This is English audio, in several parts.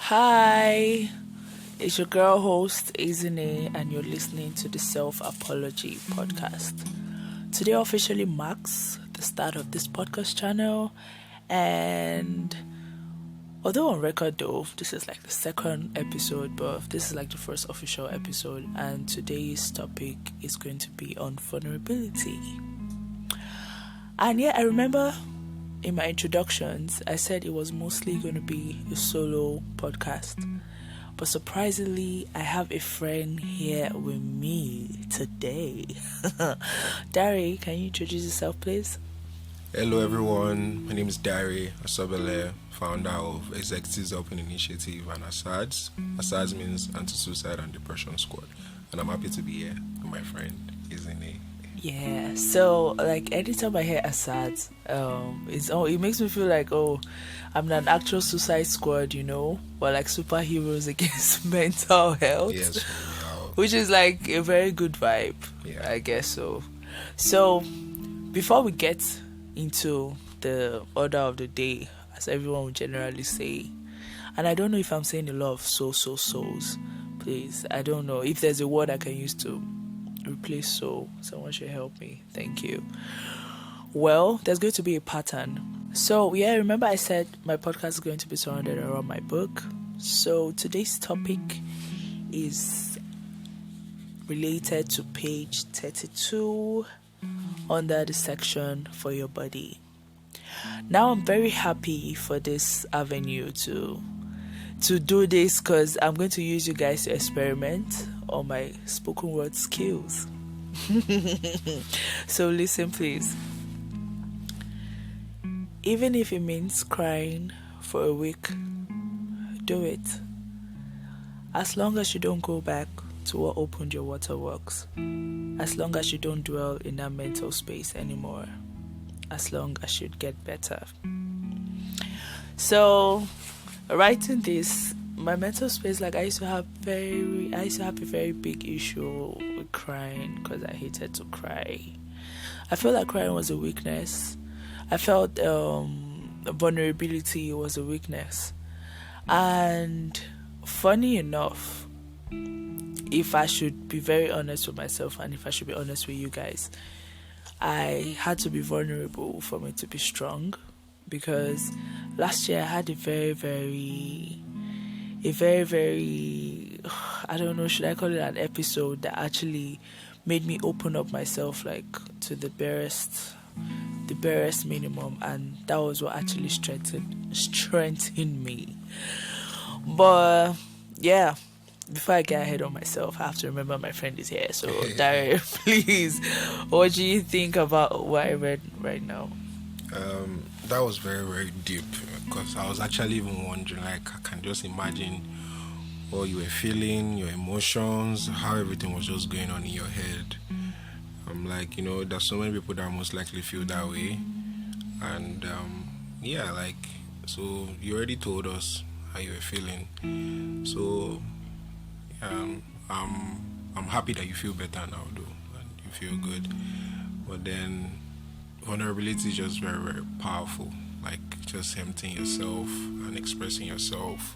Hi, it's your girl host Izine, and you're listening to the Self Apology podcast. Today officially marks the start of this podcast channel, and although on record though, this is like the second episode, but this is like the first official episode, and today's topic is going to be on vulnerability. And yeah, I remember in my introductions, I said it was mostly going to be a solo podcast. But surprisingly, I have a friend here with me today. Dare, can you introduce yourself, please? Hello everyone, my name is Dare Asobele, founder of Executive Initiative and Asads. Asads means Anti-Suicide and Depression Squad. And I'm happy to be here with my friend, Izine. Yeah, so like anytime I hear Asads, it makes me feel like, I'm an actual suicide squad, but like superheroes against mental health. Yes, which is like a very good vibe. Yeah. I guess so. So before we get into the order of the day, as everyone would generally say, and I don't know if I'm saying a lot of souls, please. I don't know if there's a word I can use to replace soul. Someone should help me. Thank you. Well, there's going to be a pattern. So yeah, remember I said my podcast is going to be surrounded around my book. So today's topic is related to page 32 under the section for your body. Now I'm very happy for this avenue to do this, because I'm going to use you guys to experiment on my spoken word skills. So listen, please. Even if it means crying for a week, do it. As long as you don't go back to what opened your waterworks. As long as you don't dwell in that mental space anymore. As long as you get better. So, writing this, my mental space, like I used to have a very big issue with crying, because I hated to cry. I felt like crying was a weakness. I felt vulnerability was a weakness. And funny enough, if I should be very honest with myself, and if I should be honest with you guys, I had to be vulnerable for me to be strong. Because last year I had a very, I don't know, should I call it an episode that actually made me open up myself like to the barest minimum, and that was what actually strengthened me. But yeah, before I get ahead of myself, I have to remember my friend is here. So Dare, please, what do you think about what I read right now? That was very, very deep, because I was actually even wondering, like, I can just imagine what you were feeling, your emotions, how everything was just going on in your head. I'm like, there's so many people that most likely feel that way. And so you already told us how you were feeling. So I'm happy that you feel better now, though, and you feel good. But then vulnerability is just very, very powerful. Like just emptying yourself and expressing yourself,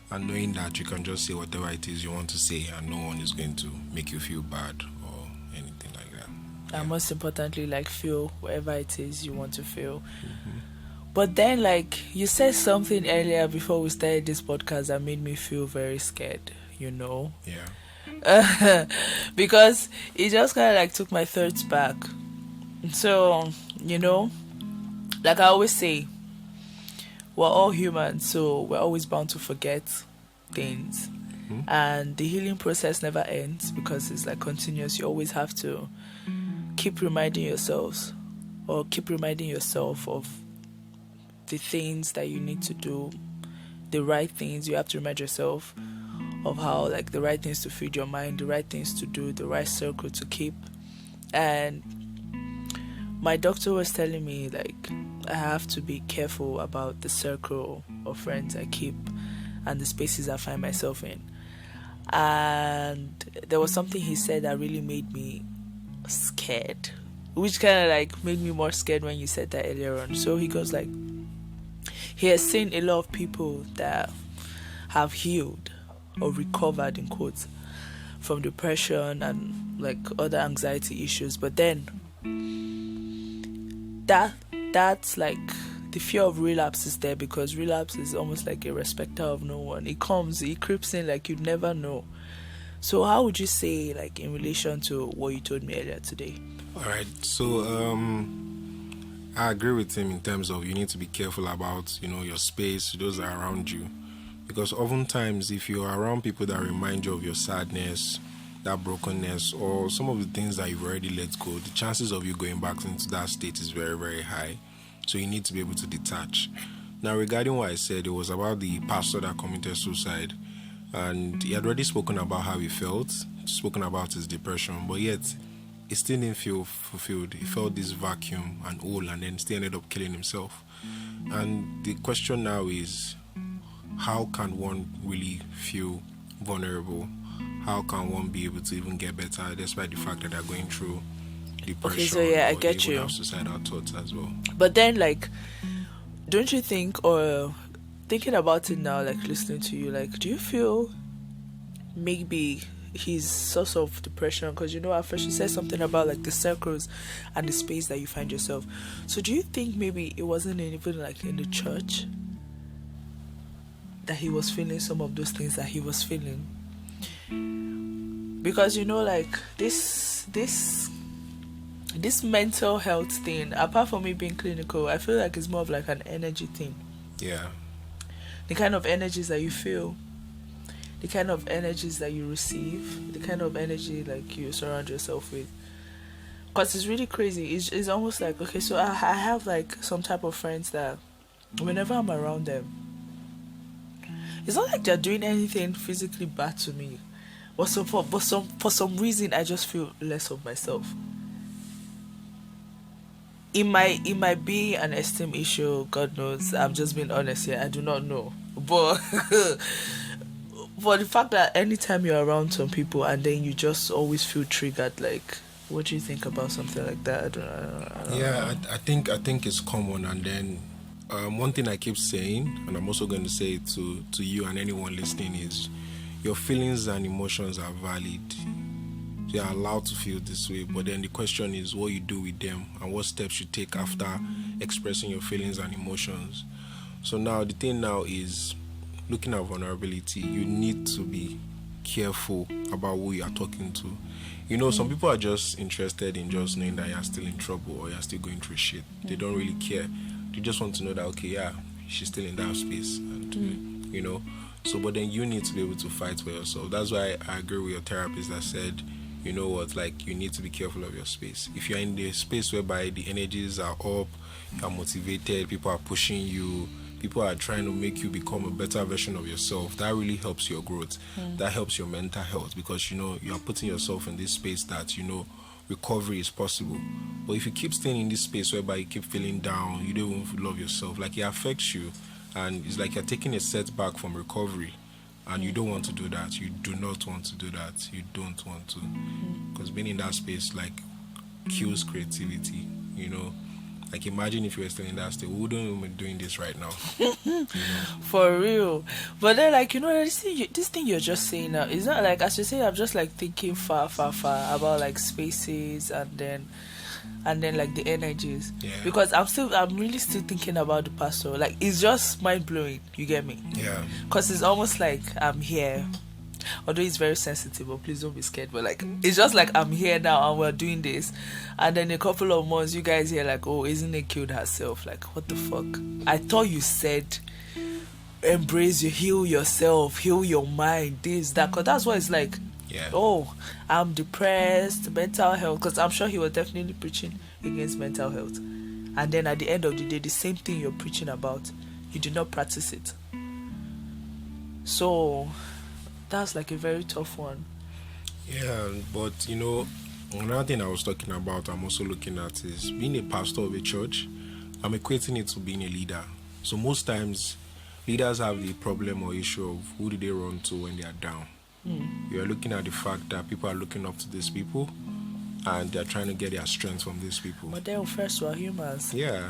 and knowing that you can just say whatever it is you want to say, and no one is going to make you feel bad or anything like that. And most importantly, like, feel whatever it is you want to feel. Mm-hmm. But then, like, you said something earlier before we started this podcast that made me feel very scared, Yeah. Because it just kind of like took my thoughts back. So, like I always say, we're all humans, so we're always bound to forget things. Mm-hmm. And the healing process never ends, because it's like continuous. You always have to keep reminding yourself of the things that you need to do, the right things. You have to remind yourself of how, like, the right things to feed your mind, the right things to do, the right circle to keep. And my doctor was telling me, like, I have to be careful about the circle of friends I keep and the spaces I find myself in. And there was something he said that really made me scared, which kind of like made me more scared when you said that earlier on. So he goes like, he has seen a lot of people that have healed or recovered in quotes from depression and like other anxiety issues, but then that's like the fear of relapse is there, because relapse is almost like a respecter of no one. It creeps in like you'd never know. So how would you say, like, in relation to what you told me earlier today? All right. So I agree with him in terms of you need to be careful about, your space, those that are around you. Because oftentimes if you're around people that remind you of your sadness, that brokenness, or some of the things that you've already let go, the chances of you going back into that state is very, very high. So you need to be able to detach. Now, regarding what I said, it was about the pastor that committed suicide. And he had already spoken about how he felt, spoken about his depression, but yet he still didn't feel fulfilled. He felt this vacuum and hole, and then still ended up killing himself. And the question now is, how can one really feel vulnerable? How can one be able to even get better despite the fact that they're going through depression? Okay, so yeah, I or get even you. have suicidal thoughts as well. But then, like, don't you think, or thinking about it now, like listening to you, like, do you feel maybe his source of depression, because at first you said something about like the circles and the space that you find yourself. So do you think maybe it wasn't even like in the church that he was feeling some of those things that he was feeling? Because like this mental health thing, apart from me being clinical, I feel like it's more of like an energy thing. Yeah. The kind of energies that you feel, the kind of energies that you receive, the kind of energy like you surround yourself with. Because it's really crazy. It's almost like, okay, so I have like some type of friends that whenever I'm around them, it's not like they're doing anything physically bad to me. But for some reason, I just feel less of myself. It might be an esteem issue, God knows. I'm just being honest here. I do not know. But for the fact that anytime you're around some people and then you just always feel triggered, like, what do you think about something like that? I don't know. I think it's common. And then one thing I keep saying, and I'm also going to say it to you and anyone listening, is your feelings and emotions are valid. You are allowed to feel this way, but then the question is what you do with them and what steps you take after expressing your feelings and emotions. So now the thing now is, looking at vulnerability, you need to be careful about who you are talking to. Some people are just interested in just knowing that you're still in trouble or you're still going through shit. They don't really care. They just want to know that, okay, yeah, she's still in that space. And, so, but then you need to be able to fight for yourself. That's why I agree with your therapist that said, you know what, like, you need to be careful of your space. If you're in the space whereby the energies are up, you're motivated, people are pushing you, people are trying to make you become a better version of yourself, that really helps your growth. That helps your mental health, because you are putting yourself in this space that recovery is possible. But if you keep staying in this space whereby you keep feeling down, you don't even love yourself, like, it affects you, and it's like you're taking a setback from recovery, and you don't want to do that. You do not want to do that. You don't want to, because being in that space like kills creativity. Like, imagine if you were still in that state, we wouldn't even be doing this right now. For real. But then, like, this thing you're just saying now, it's not like, as you say, I'm just like thinking far about like spaces and then like the energies. Yeah. Because I'm really still thinking about the pastor. Like, it's just mind blowing. You get me? Yeah. Because it's almost like I'm here. Although it's very sensitive, but please don't be scared. But like, it's just like I'm here now and we're doing this, and then a couple of months you guys hear like, oh, isn't it killed herself? Like, what the fuck? I thought you said embrace you, heal yourself, heal your mind, this, that. Because that's what it's like. Yeah. Oh, I'm depressed, mental health. Because I'm sure he was definitely preaching against mental health, and then at the end of the day, the same thing you're preaching about, you did not practice it. So that's like a very tough one. Yeah, but another thing I was talking about, I'm also looking at, is being a pastor of a church. I'm equating it to being a leader. So most times, leaders have the problem or issue of who do they run to when they are down. You are looking at the fact that people are looking up to these people, and they're trying to get their strength from these people. But then first we're humans. Yeah.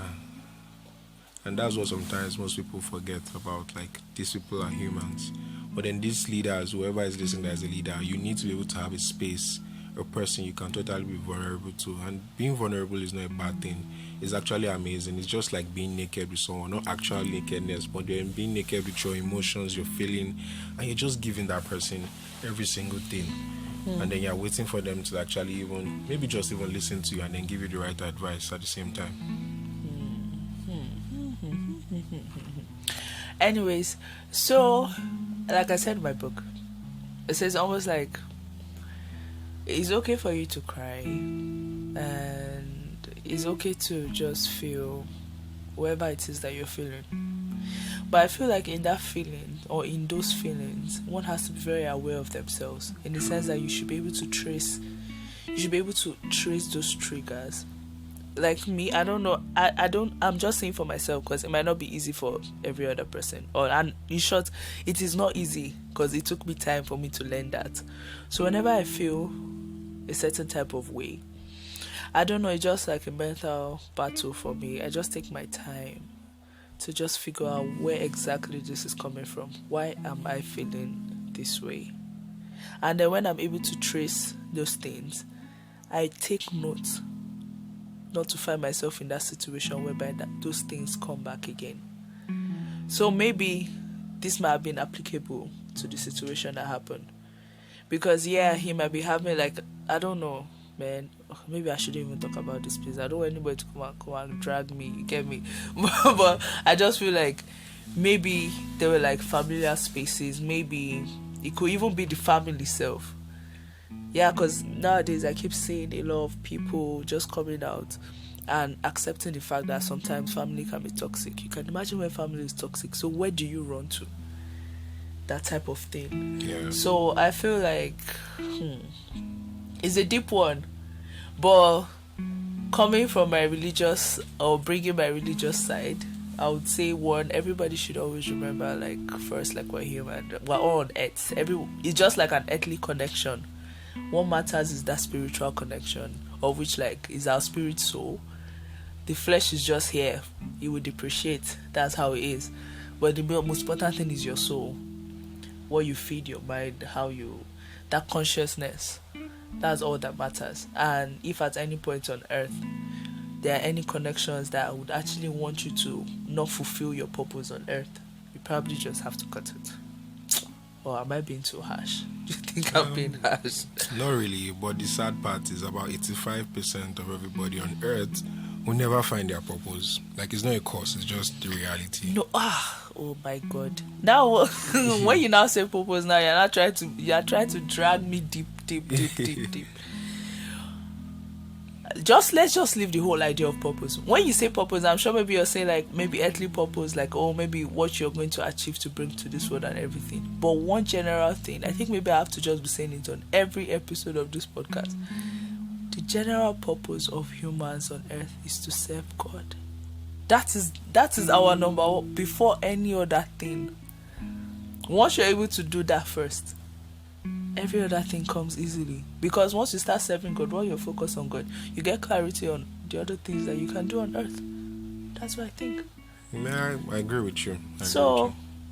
And that's what sometimes most people forget about, like, these people are humans. But then these leaders, whoever is listening as a leader, you need to be able to have a space, a person you can totally be vulnerable to. And being vulnerable is not a bad thing. It's actually amazing. It's just like being naked with someone, not actual nakedness, but then being naked with your emotions, your feeling, and you're just giving that person every single thing. And then you're waiting for them to actually even, maybe just even listen to you and then give you the right advice at the same time. Anyways, so like I said in my book, it says almost like it's okay for you to cry, and it's okay to just feel whatever it is that you're feeling. But I feel like in that feeling, or in those feelings, one has to be very aware of themselves, in the sense that you should be able to trace those triggers. Like me, I don't know, I'm just saying for myself, because it might not be easy for every other person, and in short, it is not easy because it took me time for me to learn that. So whenever I feel a certain type of way, I don't know, it's just like a mental battle for me. I just take my time to just figure out where exactly this is coming from. Why am I feeling this way? And then when I'm able to trace those things, I take notes, not to find myself in that situation whereby those things come back again. So maybe this might have been applicable to the situation that happened. Because he might be having, like, I don't know, man, maybe I shouldn't even talk about this, please. I don't want anybody to come and drag me, you get me? But I just feel like maybe there were like familiar spaces, maybe it could even be the family self. Yeah, because nowadays I keep seeing a lot of people just coming out and accepting the fact that sometimes family can be toxic. You can imagine when family is toxic, so where do you run to? That type of thing. Yeah. So I feel like it's a deep one, but coming from my religious, or bringing my religious side, I would say, one, everybody should always remember, like, first, like, we're human, we're all on earth. It's just like an earthly connection. What matters is that spiritual connection, of which, like, is our spirit soul. The flesh is just here, it will depreciate, that's how it is. But the most important thing is your soul, what you feed your mind, that consciousness. That's all that matters. And if at any point on earth there are any connections that would actually want you to not fulfill your purpose on earth, you probably just have to cut it. Or am I being too harsh? Do you think I'm being harsh? Not really, but the sad part is about 85% of everybody on earth will never find their purpose. Like, it's not a curse, it's just the reality. No, oh my God. Now, when you now say purpose, now you're trying to drag me deep. Let's just leave the whole idea of purpose. When you say purpose, I'm sure maybe you're saying, like, maybe earthly purpose, like, oh, maybe what you're going to achieve to bring to this world and everything. But one general thing, I think maybe I have to just be saying it on every episode of this podcast. The general purpose of humans on earth is to serve God. That is our number one, before any other thing. Once you're able to do that first, every other thing comes easily. Because once you start serving God, while you're focused on God, you get clarity on the other things that you can do on earth. That's what I think. I agree with you.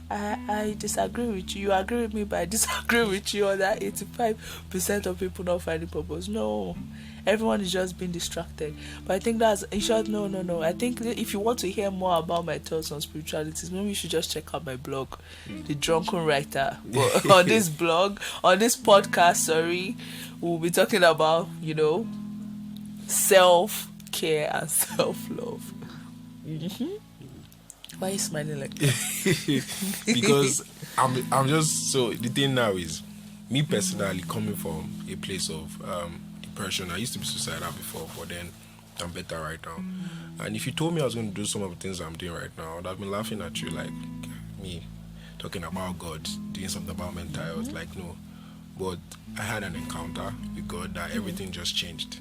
I disagree with you. You agree with me, but I disagree with you on that 85% of people not finding purpose. No. Everyone is just being distracted. But I think that's, in short, no. I think if you want to hear more about my thoughts on spiritualities, maybe you should just check out my blog, The Drunken Writer. But on this podcast, we'll be talking about, self-care and self-love. Mm-hmm. Why are you smiling like that? Because I'm just, so the thing now is, me personally, coming from a place of depression, I used to be suicidal before, but then I'm better right now. And if you told me I was going to do some of the things I'm doing right now, I'd have been laughing at you, like, me talking about God, doing something about mental health, like, no. But I had an encounter with God that everything just changed.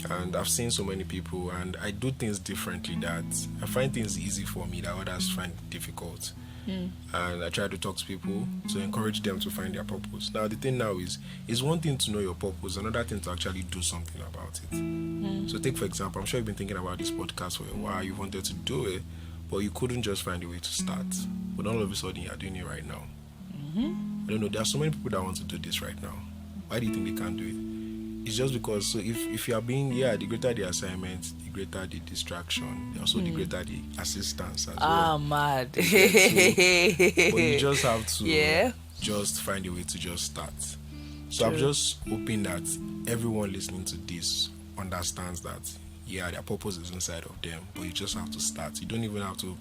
And I've seen so many people, and I do things differently, that I find things easy for me that others find difficult. And I try to talk to people to encourage them to find their purpose. Now, the thing now is, it's one thing to know your purpose, another thing to actually do something about it. So take, for example, I'm sure you've been thinking about this podcast for a while, you wanted to do it, but you couldn't just find a way to start. But all of a sudden, you're doing it right now. I don't know, there are so many people that want to do this right now. Why do you think they can't do it? It's just because, so if you are being, the greater the assignment, the greater the distraction, also the greater the assistance as well. Mad. But you just have to just find a way to just start. So I'm just hoping that everyone listening to this understands that, their purpose is inside of them, but you just have to start. You don't even have to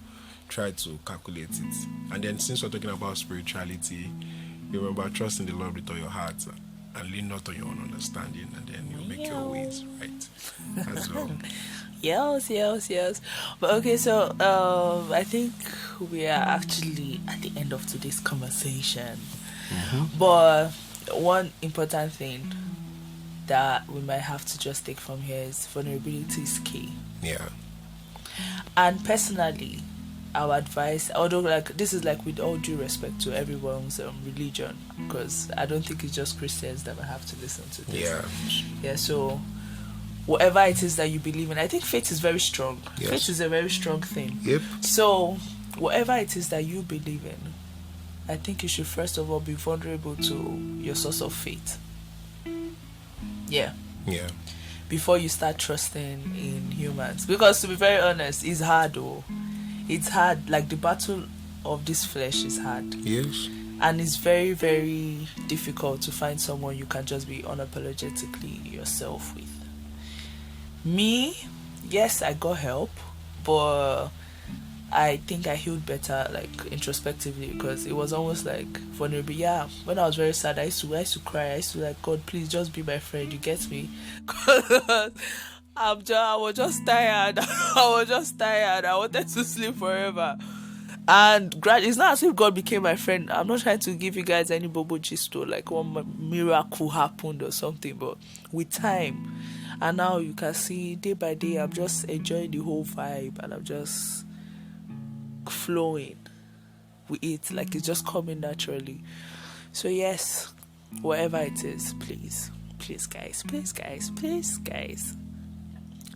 try to calculate it. And then, since we're talking about spirituality, remember, trust in the Lord with all your heart and lean not on your own understanding, and then you'll make your ways right as well. Yes. But okay, so I think we are actually at the end of today's conversation. But one important thing that we might have to just take from here is vulnerability is key. Yeah. And personally, our advice, although this is with all due respect to everyone's religion, because I don't think it's just Christians that will have to listen to this. So whatever it is that you believe in, I think faith is very strong. Faith is a very strong thing. So whatever it is that you believe in, I think you should first of all be vulnerable to your source of faith. Before you start trusting in humans, because to be very honest, it's hard though. It's hard. The battle of this flesh is hard. And it's very, very difficult to find someone you can just be unapologetically yourself with. Me, yes, I got help, but I think I healed better, introspectively, because it was almost vulnerable. When I was very sad, I used to cry. I used to God, please just be my friend. You get me? I was just tired. I wanted to sleep forever. And it's not as if God became my friend. I'm not trying to give you guys any bobo gist or one miracle happened or something, but with time. And now you can see day by day, I'm just enjoying the whole vibe, and I'm just flowing with it. It's just coming naturally. So yes, whatever it is, please guys,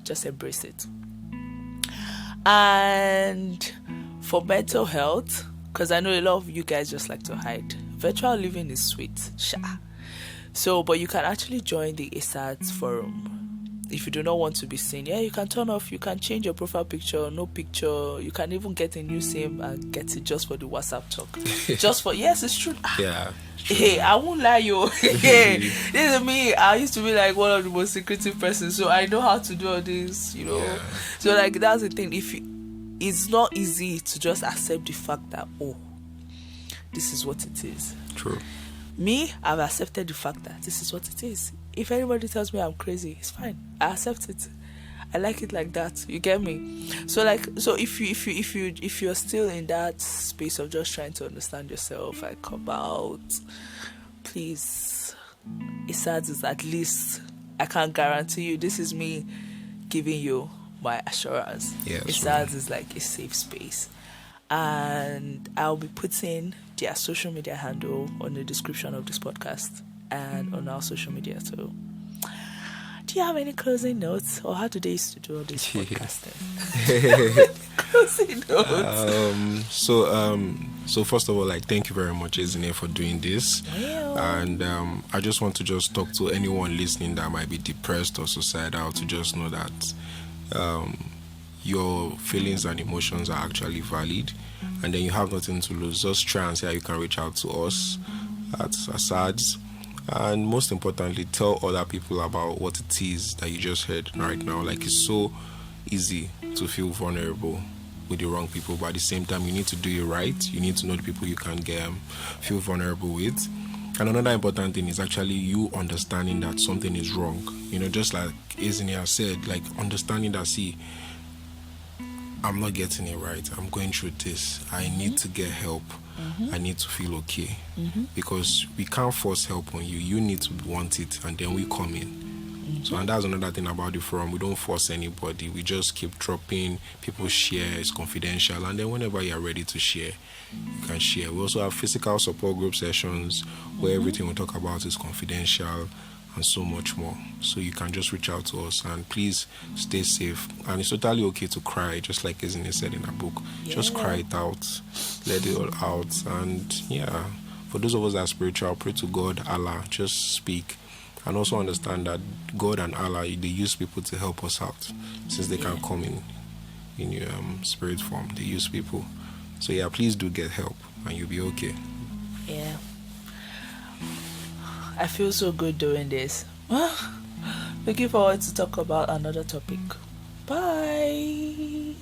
just embrace it. And for mental health, because I know a lot of you guys just like to hide, virtual living is sweet. So, but you can actually join the Asads forum. If you do not want to be seen, you can turn off, you can change your profile picture, no picture, you can even get a new SIM and get it just for the WhatsApp talk. Yes, it's true. Hey, I won't lie, you. This is me. I used to be one of the most secretive persons, so I know how to do all this, So that's the thing. It's not easy to just accept the fact that, this is what it is. True. Me, I've accepted the fact that this is what it is. If anybody tells me I'm crazy, it's fine. I accept it. I like it like that. You get me? So if you're still in that space of just trying to understand yourself, come out. Please, Asads is at least, I can't guarantee you. This is me giving you my assurance. Asads is a safe space. And I'll be putting their social media handle on the description of this podcast and on our social media too. Do you have any closing notes, or how do they used to do all this podcasting? Closing notes. So first of all, thank you very much, Ezine, for doing this. And I just want to just talk to anyone listening that might be depressed or suicidal to just know that your feelings and emotions are actually valid, and then you have nothing to lose. Just try and see how you can reach out to us at Asads, and most importantly, tell other people about what it is that you just heard right now. It's so easy to feel vulnerable with the wrong people, but at the same time, you need to do it right. You need to know the people you can feel vulnerable with. And another important thing is actually you understanding that something is wrong. Just like Ezine said, understanding that, see, I'm not getting it right. I'm going through this. I need to get help. I need to feel okay. Because we can't force help on you. You need to want it, and then we come in. So, and that's another thing about the forum. We don't force anybody. We just keep dropping. People share. It's confidential. And then whenever you're ready to share, you can share. We also have physical support group sessions where everything we talk about is confidential, and so much more. So you can just reach out to us, and please stay safe. And it's totally okay to cry, just like Ezine said in her book. Just cry it out, let it all out, and for those of us that are spiritual, pray to God, Allah, just speak. And also understand that God and Allah, they use people to help us out, since they can come in your spirit form. They use people. So yeah, please do get help and you'll be okay. Yeah. I feel so good doing this. Looking forward to talk about another topic. Bye.